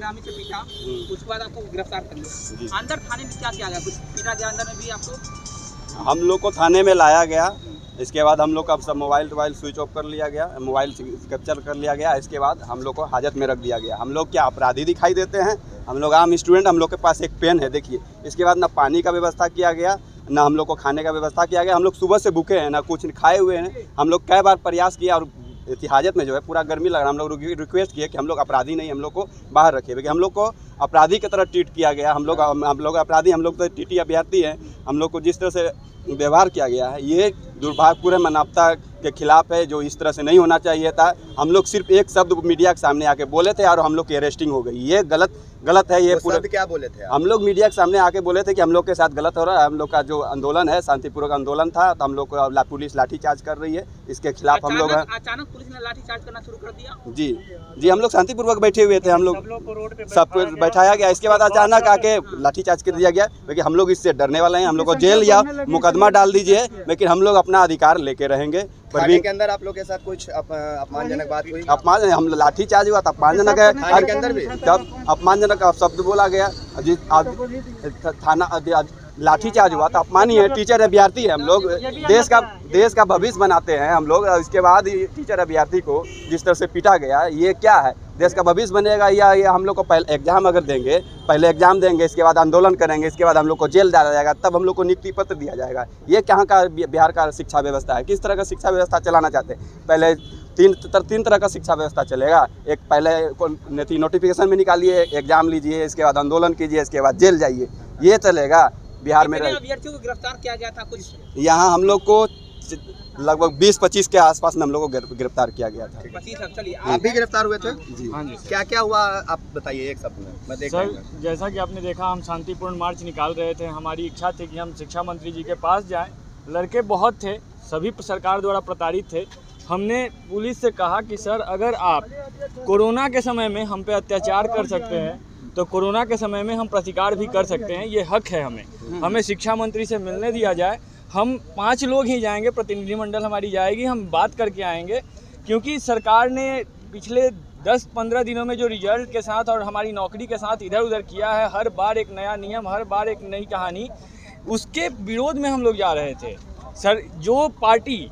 बेनामी से पीटा, उसके बाद आपको गिरफ्तार कर लिया। अंदर थाने में क्या किया गया? कुछ पीटा गया अंदर में भी आपको? हम लोग को थाने में लाया गया। इसके बाद हम लोग का सब मोबाइल स्विच ऑफ कर लिया गया, मोबाइल कैप्चर कर लिया गया। इसके बाद हम लोग को हाजत में रख दिया गया। हम लोग क्या अपराधी दिखाई देते हैं? हम लोग आम स्टूडेंट, हम लोग के पास एक पेन है, देखिए। इसके बाद ना पानी का व्यवस्था किया गया, ना हम लोग को खाने का व्यवस्था किया गया। हम लोग सुबह से भूखे हैं, ना कुछ खाए हुए हैं। हम लोग कई बार प्रयास किया और हाजत में जो है पूरा गर्मी लग रहा है। हम लोग रिक्वेस्ट किए कि हम लोग अपराधी नहीं, हम लोग को बाहर रखिए, क्योंकि हम लोग को अपराधी की तरह ट्रीट किया गया। हम लोग अपराधी, हम लोग तो टीटी अभ्यर्थी हैं। हम लोग को जिस तरह से व्यवहार किया गया है, ये दुर्भाग्यपूर्ण मानवता के खिलाफ है, जो इस तरह से नहीं होना चाहिए था। हम लोग सिर्फ एक शब्द मीडिया के सामने आके बोले थे और हम लोग की अरेस्टिंग हो गई। ये गलत है। ये पूरा क्या बोले थे? हम लोग मीडिया के सामने आके बोले थे कि हम लोग के साथ गलत हो रहा है। हम लोग का जो आंदोलन है शांतिपूर्वक आंदोलन था, तो हम लोग को पुलिस लाठीचार्ज कर रही है। इसके खिलाफ हम लोग अचानक पुलिस ने लाठीचार्ज करना शुरू कर दिया। जी, हम लोग शांतिपूर्वक बैठे हुए थे। हम लोग सबको बैठाया गया। इसके बाद अचानक आके लाठीचार्ज कर दिया गया, क्योंकि हम लोग इससे डरने वाले हैं। हम लोग को जेल या मुकदमा डाल दीजिए, लेकिन हम लोग अपना अधिकार लेके रहेंगे। थाने के अंदर आप लोग के साथ कुछ अपमानजनक बात हुई? अपमान, हम लाठीचार्ज हुआ था, अपमानजनक है। थाने के अंदर भी तब अपमानजनक शब्द बोला गया। थाना लाठीचार्ज हुआ था, अपमान ही है। टीचर अभ्यर्थी है हम लोग, देश का भविष्य बनाते हैं हम लोग। इसके बाद टीचर अभ्यर्थी को जिस तरह से पीटा गया, ये क्या है? देश का भविष्य बनेगा या हम लोग को पहले एग्जाम अगर देंगे, पहले एग्जाम देंगे, इसके बाद आंदोलन करेंगे, इसके बाद हम लोग को जेल डाला जाएगा, तब हम लोग को नियुक्ति पत्र दिया जाएगा? ये कहाँ का बिहार का शिक्षा व्यवस्था है? किस तरह का शिक्षा व्यवस्था चलाना चाहते हैं? पहले तीन तरह का शिक्षा व्यवस्था चलेगा। एक पहले नोटिफिकेशन में निकालिए, एग्जाम लीजिए, इसके बाद आंदोलन कीजिए, इसके बाद जेल जाइए। ये चलेगा बिहार में? अभ्यर्थियों को गिरफ्तार किया गया था कुछ यहाँ हम लोग को लगभग 20-25 के आसपास में हम लोग को गिरफ्तार किया गया था। 25। चलिए, आप भी गिरफ्तार हुए थे? जी। हाँ जी। क्या हुआ आप बताइए एक शब्द में, मैं देख सर, जैसा कि आपने देखा, हम शांतिपूर्ण मार्च निकाल रहे थे। हमारी इच्छा थी कि हम शिक्षा मंत्री जी के पास जाएं। लड़के बहुत थे, सभी सरकार द्वारा प्रताड़ित थे। हमने पुलिस से कहा कि सर, अगर आप कोरोना के समय में हम पे अत्याचार कर सकते हैं, तो कोरोना के समय में हम प्रतिकार भी कर सकते हैं। ये हक है हमें शिक्षा मंत्री से मिलने दिया जाए। हम 5 लोग ही जाएंगे, प्रतिनिधिमंडल हमारी जाएगी, हम बात करके आएंगे। क्योंकि सरकार ने पिछले 10-15 दिनों में जो रिजल्ट के साथ और हमारी नौकरी के साथ इधर उधर किया है, हर बार एक नया नियम, हर बार एक नई कहानी, उसके विरोध में हम लोग जा रहे थे। सर, जो पार्टी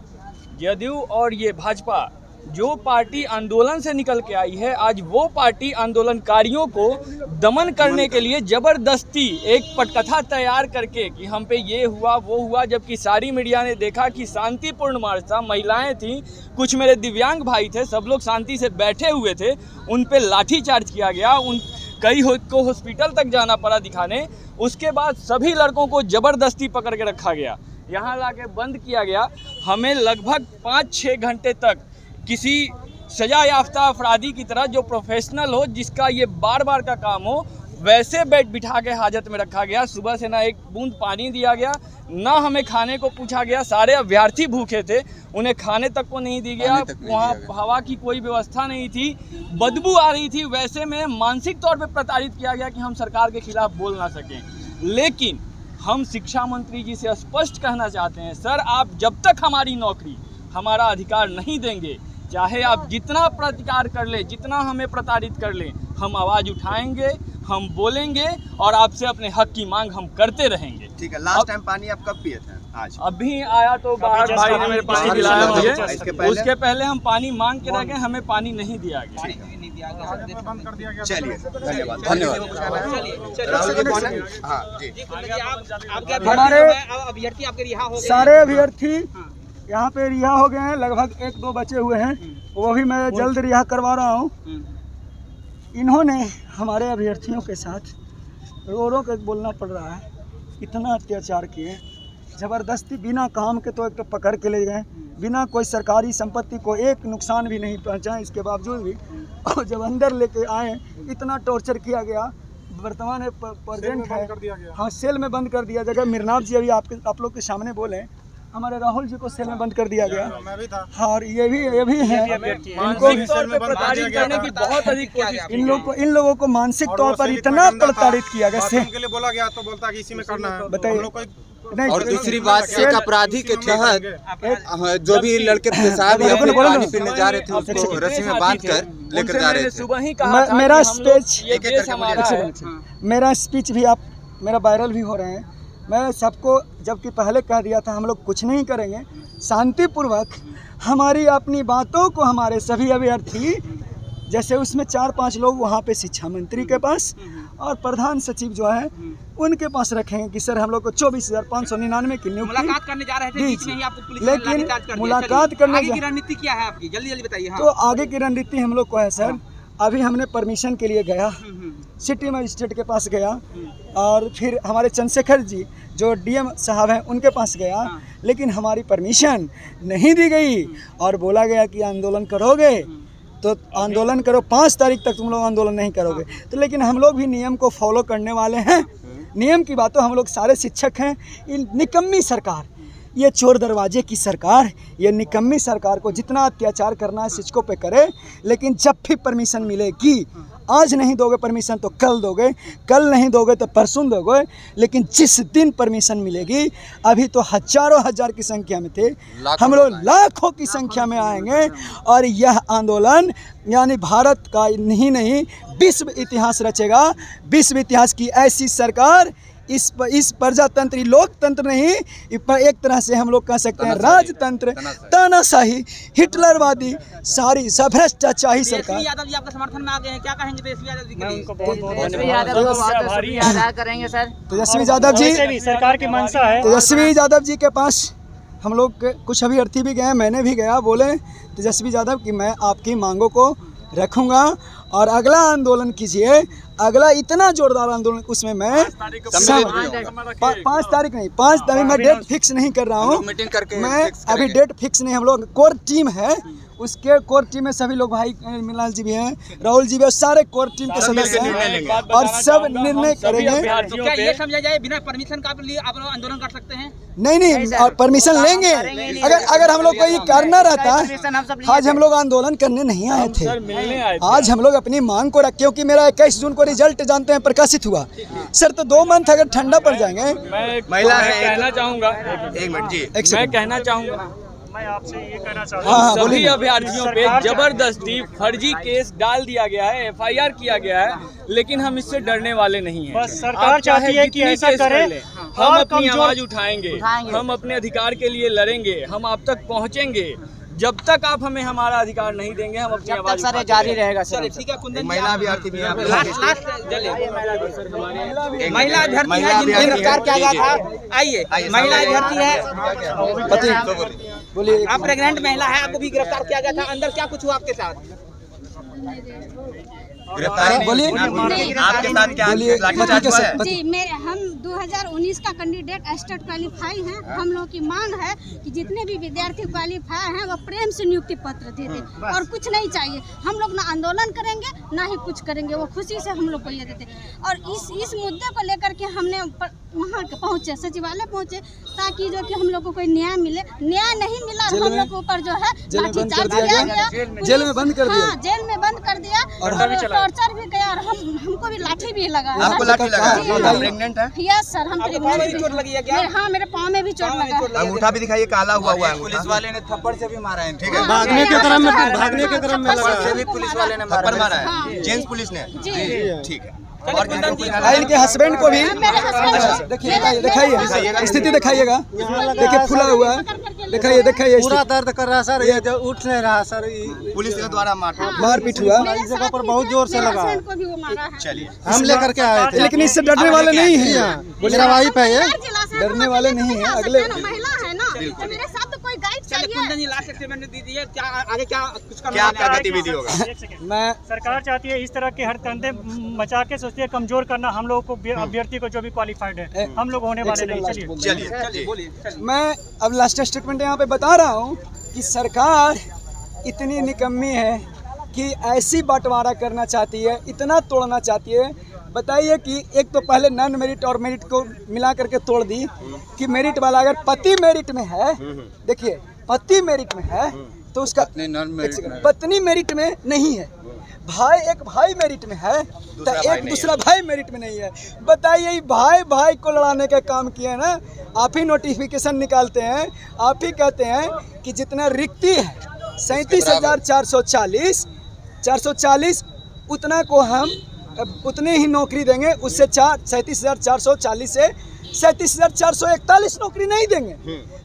जदयू और ये भाजपा, जो पार्टी आंदोलन से निकल के आई है, आज वो पार्टी आंदोलनकारियों को दमन करने के लिए ज़बरदस्ती एक पटकथा तैयार करके कि हम पे ये हुआ वो हुआ, जबकि सारी मीडिया ने देखा कि शांतिपूर्ण मार्च था। महिलाएं थीं, कुछ मेरे दिव्यांग भाई थे, सब लोग शांति से बैठे हुए थे। उन पे लाठीचार्ज किया गया, कई को हॉस्पिटल तक जाना पड़ा दिखाने। उसके बाद सभी लड़कों को ज़बरदस्ती पकड़ के रखा गया, यहाँ ला के बंद किया गया। हमें लगभग 5-6 घंटे तक किसी सजा याफ्ता अपराधी की तरह, जो प्रोफेशनल हो, जिसका ये बार बार का काम हो, वैसे बिठा के हाजत में रखा गया। सुबह से ना एक बूंद पानी दिया गया, ना हमें खाने को पूछा गया। सारे अभ्यर्थी भूखे थे, उन्हें खाने तक को नहीं दिया गया। वहाँ हवा की कोई व्यवस्था नहीं थी, बदबू आ रही थी। वैसे में मानसिक तौर पे प्रताड़ित किया गया कि हम सरकार के खिलाफ बोल ना सकें। लेकिन हम शिक्षा मंत्री जी से स्पष्ट कहना चाहते हैं, सर, आप जब तक हमारी नौकरी, हमारा अधिकार नहीं देंगे, चाहे आप जितना प्रतिकार कर ले, जितना हमें प्रताड़ित कर ले, हम आवाज़ उठाएंगे, हम बोलेंगे और आपसे अपने हक की मांग हम करते रहेंगे। ठीक है। लास्ट टाइम पानी आप कब पिए थे? आज? अभी आया तो बाहर भाई ने मेरे पानी दिलाया मुझे। उसके पहले हम पानी मांग के रखे, हमें पानी नहीं दिया गया। चलिए, धन्यवाद। हमारे अभ्यर्थी आपके रिहा हो गए? सारे अभ्यर्थी यहाँ पे रिहा हो गए हैं। लगभग 1-2 बचे हुए हैं, वो भी मैं जल्द रिहा करवा रहा हूँ। इन्होंने हमारे अभ्यर्थियों के साथ रो के बोलना पड़ रहा है, इतना अत्याचार किए, ज़बरदस्ती, बिना काम के तो एक तो पकड़ के ले गए, बिना कोई सरकारी संपत्ति को एक नुकसान भी नहीं पहुँचाए। इसके बावजूद भी जब अंदर लेके आए, इतना टॉर्चर किया गया। वर्तमान प्रेजेंट है, हाँ, सेल में बंद कर दिया जगह। मिरनाथ जी अभी आप लोग के सामने बोले, हमारे राहुल जी को सेल में बंद कर दिया गया। हाँ, और ये भी है, इनको बहुत अधिक कोशिश इन लोगों को मानसिक तौर पर इतना प्रताड़ित किया गया। के लिए बोला गया तो बोलता कि इसी में करना है। बताइए। और दूसरी बात, एक अपराधी के तहत जो भी लड़के पेशाब या फिर पानी पीने जा रहे थे उसको रस्सी में बांध कर लेकर जा रहे थे। सुबह ही कहा था मेरा स्पीच भी आप मेरा वायरल भी हो रहे हैं। मैं सबको जबकि पहले कह दिया था हम लोग कुछ नहीं करेंगे, शांतिपूर्वक हमारी अपनी बातों को हमारे सभी अभ्यर्थी, जैसे उसमें 4-5 लोग वहाँ पे शिक्षा मंत्री के पास और प्रधान सचिव जो है उनके पास रखेंगे कि सर हम लोग को 24,599 की नियुक्ति। मुलाकात करने जा रहे थे, बीच में ही आपको पुलिस ने लेकिन लाठीचार्ज कर दिया। मुलाकात करने आगे की रणनीति क्या है आपकी, जल्दी जल्दी बताइए। हाँ। तो आगे की रणनीति हम लोग को है सर, अभी हमने परमिशन के लिए गया, सिटी मजिस्ट्रेट के पास गया और फिर हमारे चंद्रशेखर जी जो डीएम साहब हैं उनके पास गया, लेकिन हमारी परमिशन नहीं दी गई और बोला गया कि आंदोलन करोगे तो आंदोलन करो, 5 तारीख तक तुम लोग आंदोलन नहीं करोगे। तो लेकिन हम लोग भी नियम को फॉलो करने वाले हैं, नियम की बातों हम लोग सारे शिक्षक हैं। इन निकम्मी सरकार, ये चोर दरवाजे की सरकार, ये निकम्मी सरकार को जितना अत्याचार करना है शिक्षकों पे करे, लेकिन जब भी परमिशन मिलेगी, आज नहीं दोगे परमिशन तो कल दोगे, कल नहीं दोगे तो परसों दोगे, लेकिन जिस दिन परमिशन मिलेगी, अभी तो हजारों हजार की संख्या में थे, हम लोग लाखों की संख्या में आएंगे और यह आंदोलन यानी भारत का नहीं विश्व इतिहास रचेगा। विश्व इतिहास की ऐसी सरकार, इस प्रजातंत्र, लोकतंत्र नहीं, एक तरह से हम लोग कह सकते हैं राजतंत्र, तानाशाही, हिटलरवादी, सारी भ्रष्टाचारी सरकार। यादव जी आपका समर्थन में आ गए हैं, क्या कहेंगे तेजस्वी यादव जी के लिए? तेजस्वी यादव को बहुत शुक्रिया अदा करेंगे सर। तेजस्वी यादव जी, सरकार की मंशा है। तेजस्वी यादव जी के पास हम लोग कुछ अभ्यर्थी भी गए, मैंने भी गया, बोले तेजस्वी यादव कि मैं आपकी मांगों को रखूंगा और अगला आंदोलन कीजिए, अगला इतना जोरदार आंदोलन, उसमें मैं 5 तारीख नहीं, 5 तारीख मैं डेट फिक्स नहीं कर रहा हूँ, मैं अभी डेट फिक्स नहीं। हम लोग कोर टीम है, उसके कोर टीम में सभी लोग, भाई मिलाल जी भी हैं, राहुल जी भी, और सारे कोर टीम के सदस्य हैं और सब निर्णय करेंगे। तो क्या ये समझा जाए बिना परमिशन का आप लोग आंदोलन कर सकते हैं? नहीं, और परमिशन लेंगे। अगर हम लोग को ये करना रहता, आज हम लोग आंदोलन करने नहीं आए थे, आज हम लोग अपनी मांग को रख, क्योंकि मेरा 21 जून को रिजल्ट जानते हैं प्रकाशित हुआ सर, तो 2 मंथ अगर ठंडा पड़ जाएंगे। महिला है, कहना चाहूँगा, एक मिनट जी, मैं कहना चाहूँगा, मैं आपसे ये कहना चाहता हाँ, हूँ, सभी अभ्यर्थियों पे जबरदस्ती फर्जी केस डाल दिया गया है, FIR किया गया है, लेकिन हम इससे डरने वाले नहीं हैं। बस सरकार चाहती है कि ऐसा करे, हम अपनी आवाज उठाएंगे, हम अपने अधिकार के लिए लड़ेंगे, हम आप तक पहुँचेंगे। जब तक आप हमें हमारा अधिकार नहीं देंगे, हम अपनी आवाज जारी रहेगा सर। ठीक है, कुंदन जी, महिला अभ्यर्थी भी यहाँ पे महिला अभ्यर्थी है जिनको गिरफ्तार किया गया था। आइए, महिला अभ्यर्थी है, बोलिए। आप प्रेग्नेंट महिला है, आपको भी गिरफ्तार किया गया था, अंदर क्या कुछ हुआ आपके साथ? गिरफ्तारी बोलिए, आपके साथ क्या लाठीचार्ज हुआ है? जी, हम 2019 का कैंडिडेट स्टेट क्वालिफाई हैं। हम लोग की मांग है कि जितने भी विद्यार्थी क्वालिफाई हैं वो प्रेम से नियुक्ति पत्र दे दें और कुछ नहीं चाहिए। हम लोग ना आंदोलन करेंगे ना ही कुछ करेंगे, वो खुशी से हम लोग को ये देते। और इस मुद्दे को लेकर के हमने वहाँ पहुँचे, सचिवालय पहुँचे, ताकि जो कि हम लोग को कोई न्याय मिले। न्याय नहीं मिला, हम लोग के ऊपर जो है लाठीचार्ज किया गया, जेल में बंद कर दिया। हाँ, जेल में बंद कर दिया और टॉर्चर भी किया और हमको भी लाठी भी लगा। आपको लाठी लगा? आप प्रेग्नेंट है? यस सर, हम पाँव में भी चोट लगी है क्या? हाँ, मेरे पाँव में भी चोट लगा। अंगूठा भी दिखाइए, काला हुआ है। पुलिस वाले ने थप्पड़ से भी मारा है, ठीक है, भागने के क्रम में थप्पड़ से भी पुलिस वाले ने थप्पड़ मारा है, जेंट्स पुलिस ने, ठीक है। और इनके हस्बैंड को भी दिखाइए, स्थिति दिखाइएगा, देखिए फूला हुआ है, दिखाइए पूरा दर्द कर रहा है सर, ये जो उठ नहीं रहा सर, पुलिस के द्वारा मारपीट हुआ, इस जगह पर बहुत जोर से लगा। चलिए, हम लेकर के आए थे, लेकिन इससे डरने वाले नहीं है, मेरा वाइफ है ये, डरने वाले नहीं है। अगले महिला है ना, तो मेरे साथ तो कोई गाइड चलिए, चाहिए। कुंदन जी लास्ट स्टेटमेंट दीजिए, क्या आगे क्या कुछ करना क्या है? आपका गतिविधि होगा? मैं सरकार चाहती है इस तरह के हर कंधे मचा के सोचती है कमजोर करना हम लोग को, अभ्यर्थी को जो भी क्वालिफाइड है, हम लोग होने वाले नहीं। चलिए, बोलिए। मैं अब लास्ट स्टेटमेंट यहाँ पे बता रहा हूँ कि सरकार इतनी निकम्मी है कि ऐसी बंटवारा करना चाहती है, इतना तोड़ना चाहती है बताइए कि एक तो पहले नॉन मेरिट और मेरिट को मिला करके तोड़ दी कि मेरिट वाला अगर पति मेरिट में है, देखिए पति मेरिट में है तो उसका पत्नी मेरिट में नहीं है, भाई एक भाई मेरिट में है तो एक दूसरा भाई मेरिट में नहीं है। बताइए भाई भाई को लड़ाने का काम किया ना, आप ही नोटिफिकेशन निकालते हैं, आप ही कहते हैं कि जितना रिक्ति है 37,440 उतना को हम उतने ही नौकरी देंगे, उससे 37,440 से 37,441 नौकरी नहीं देंगे।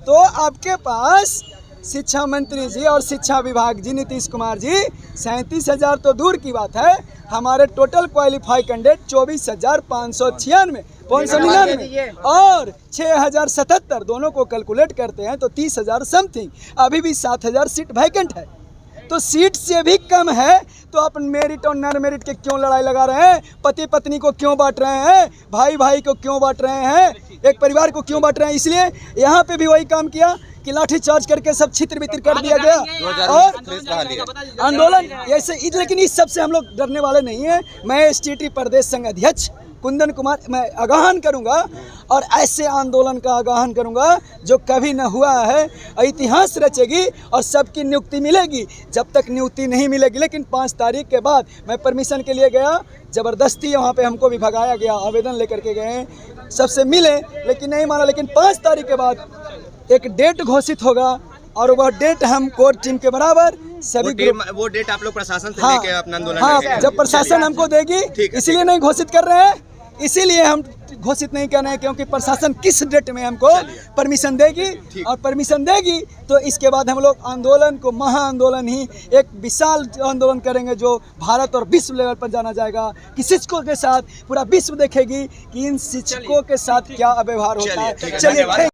तो आपके पास शिक्षा मंत्री जी और शिक्षा विभाग जी नीतीश कुमार जी 37,000 तो दूर की बात है, हमारे टोटल क्वालिफाई कैंडिडेट 24,599 और 6,077 दोनों को कैलकुलेट करते हैं तो 30,000 समथिंग, अभी भी 7,000 सीट वैकेंट है। तो सीट से भी कम है तो आप मेरिट और नॉन मेरिट के क्यों लड़ाई लगा रहे हैं? पति पत्नी को क्यों बांट रहे हैं? भाई भाई को क्यों बांट रहे हैं? एक परिवार को क्यों बांट रहे हैं? इसलिए यहाँ पे भी वही काम किया कि लाठी चार्ज करके सब छित्र बित्र कर दिया गया और आंदोलन ऐसे। लेकिन इस सब से हम लोग डरने वाले नहीं हैं। मैं STT प्रदेश संघ अध्यक्ष कुंदन कुमार मैं आगाहन करूंगा और ऐसे आंदोलन का आगाहन करूंगा जो कभी न हुआ है, इतिहास रचेगी और सबकी नियुक्ति मिलेगी। जब तक नियुक्ति नहीं मिलेगी, लेकिन 5 तारीख के बाद मैं परमिशन के लिए गया, ज़बरदस्ती वहाँ पे हमको भी भगाया गया, आवेदन लेकर के गए, सबसे मिले लेकिन नहीं माना। लेकिन 5 तारीख के बाद एक डेट घोषित होगा और वह डेट हम कोर टीम के बराबर सभी वो डेट आप लोग प्रशासन से लेके अपना आंदोलन हाँ, जब प्रशासन हमको देगी इसीलिए नहीं घोषित कर रहे हैं, इसीलिए हम घोषित नहीं कर रहे हैं क्योंकि प्रशासन किस डेट में हमको परमिशन देगी और परमिशन देगी तो इसके बाद हम लोग आंदोलन को महा आंदोलन ही एक विशाल आंदोलन करेंगे जो भारत और विश्व लेवल पर जाना जाएगा कि शिक्षकों के साथ पूरा विश्व देखेगी कि इन शिक्षकों के साथ क्या व्यवहार होता है। चलिए।